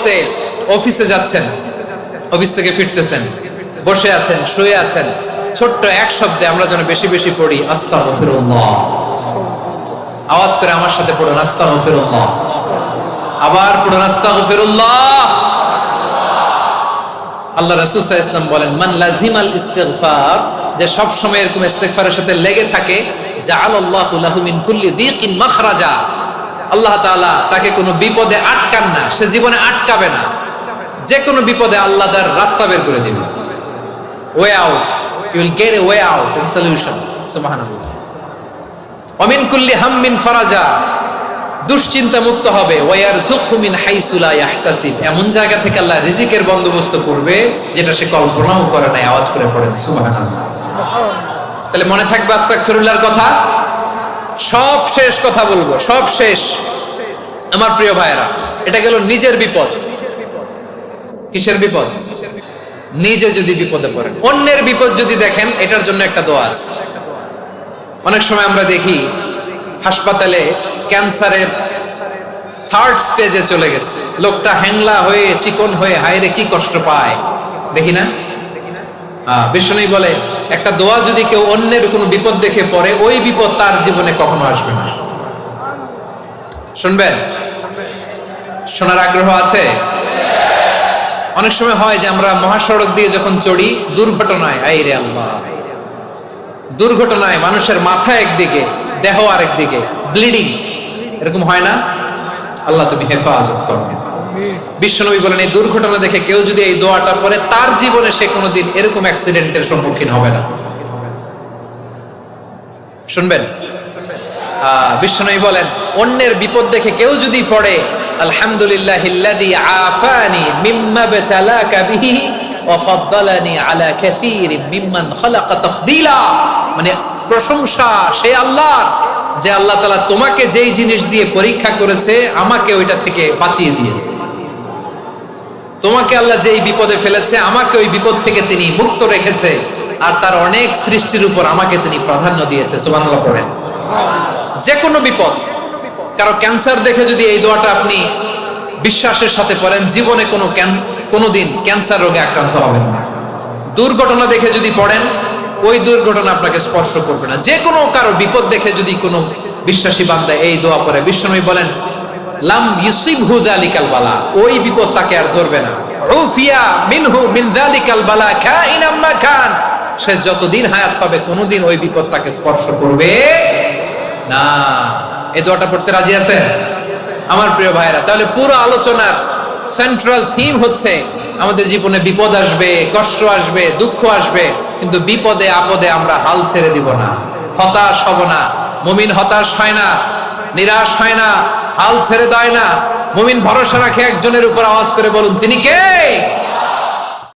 মুহূর্তে অফিসে যাচ্ছেন, অফিস থেকে ফিরতেছেন, বসে আছেন, শুয়ে আছেন, ছোট্ট এক শব্দে আমরা যেন বেশি বেশি পড়ি আস্তাগফিরুল্লাহ। আওয়াজ করে আমার সাথে পড়ুন আস্তাগফিরুল্লাহ, আবার পড়ুন আস্তাগফিরুল্লাহ। আল্লাহ রাসূল সাল্লাল্লাহু আলাইহি ওয়াসাল্লাম বলেন, মান লাজিমাল ইস্তিগফার, যে সব সময় এরকম ইস্তিগফারের সাথে লেগে থাকে, জাআলাল্লাহু লাহু মিন কুল্লি দীকিন মাখরাজা, আল্লাহ তাআলা তাকে কোনো বিপদে আটকান না, সে জীবনে আটকাবে না, যে কোনো বিপদে আল্লাহ তার রাস্তা বের করে দিবেন। Way out, you will get a way out and solution. সুবহানাল্লাহ। ওয়া মিন কুল্লি হাম্মিন ফারাজা, দুশ্চিন্তা মুক্ত হবে। ওয়া ইয়ারযুকহু মিন হাইসু লা ইয়াহতাসিব, এমন জায়গা থেকে আল্লাহ রিজিকের বন্দোবস্ত করবে যেটা সে কল্পনাও করে নাই। আওয়াজ করে পড়েন সুবহানাল্লাহ। তাহলে মনে থাকবে আস্তাগফিরুল্লাহর কথা। সব শেষ কথা বলবো, সব শেষ আমার প্রিয় ভাইয়েরা। এটা গেল নিজের বিপদ। কিসের বিপদ? নিজে যদি বিপদে পড়েন। অন্যের বিপদ যদি দেখেন, এটার জন্য একটা দোয়া আছে। অনেক সময় আমরা দেখি হাসপাতালে ক্যান্সারের 3rd স্টেজে চলে গেছে, লোকটা হ্যাংলা হয়ে চিকন হয়ে হায়রে কি কষ্ট পায়, দেখি না? বিষ্ণু বলে একটা দোয়া যদি কেউ অন্যের কোনো বিপদ দেখে পড়ে, ওই বিপদ তার জীবনে কখনো আসবে না। শুনবেন? শোনার আগ্রহ আছে? অনেক সময় হয় যে আমরা মহাসড়ক দিয়ে যখন চড়ি, দুর্ঘটনায়, আইরে আল্লাহ, দুর্ঘটনায় মানুষের মাথা একদিকে, দেহ আরেকদিকে, ব্লিডিং, এরকম হয় না? আল্লাহ তুমি হেফাজত করো। বিশ্বনবী বলেন, এই দুর্ঘটনা দেখে কেউ যদি এই দোয়াটা পড়ে, তার জীবনে সে কোনোদিন এরকম অ্যাক্সিডেন্টের সম্মুখীন হবে না। শুনবেন? বিশ্বনবী বলেন, অন্যের বিপদ দেখে কেউ যদি পড়ে, আলহামদুলিল্লাহিল্লাযী আফানি মিম্মা বতালাকা বিহি ওয়া ফাদ্দালানি আলা কাসীরিন মিম্মান খালাকা তাফদীলা, মানে প্রশংসা সেই আল্লাহর, যে আল্লাহ তাআলা তোমাকে যেই জিনিস দিয়ে পরীক্ষা করেছে, আমাকে ওইটা থেকে বাঁচিয়ে দিয়েছে। তোমাকে আল্লাহ যেই বিপদে ফেলেছে, আমাকে ওই বিপদ থেকে তিনি মুক্ত রেখেছে, আর তার অনেক সৃষ্টির উপর আমাকে তিনি প্রাধান্য দিয়েছে। সুবহানাল্লাহ পড়েন। যে কোনো বিপদ, কারো ক্যান্সার দেখে যদি এই দোয়াটা আপনি বিশ্বাসের সাথে পড়েন, জীবনে কোনোদিন ক্যান্সার রোগে আক্রান্ত হবেন না। দুর্ঘটনা দেখে যদি পড়েন, ওই দুর্ঘটনা আপনাকে স্পর্শ করবে না। যে কোনো কারো বিপদ দেখে যদি কোনো বিশ্বাসী বান্দা এই দোয়া পড়ে, বিশ্বনবী বলেন, লাম ইউসিবহু যালিকাল বালা, ওই বিপদ তাকে আর ধরবে না। উফিয়া মিনহু মিন যালিকাল বালা কাইনাম মা কান, সে যতদিন হায়াত পাবে কোনোদিন ওই বিপদ তাকে স্পর্শ করবে না। এই দোয়াটা পড়তে রাজি আছেন আমার প্রিয় ভাইরা? তাহলে পুরো আলোচনার সেন্ট্রাল থিম হচ্ছে, আমাদের জীবনে বিপদ আসবে, কষ্ট আসবে, দুঃখ আসবে, কিন্তু বিপদে আপদে আমরা হাল ছেড়ে দিব না, হতাশ হব না। মুমিন হতাশ হয় না, নিরাশ হয় না, হাল ছেড়ে দেয় না। মুমিন ভরসা রাখে একজনের উপর। আওয়াজ করে বলুন, তিনি কে?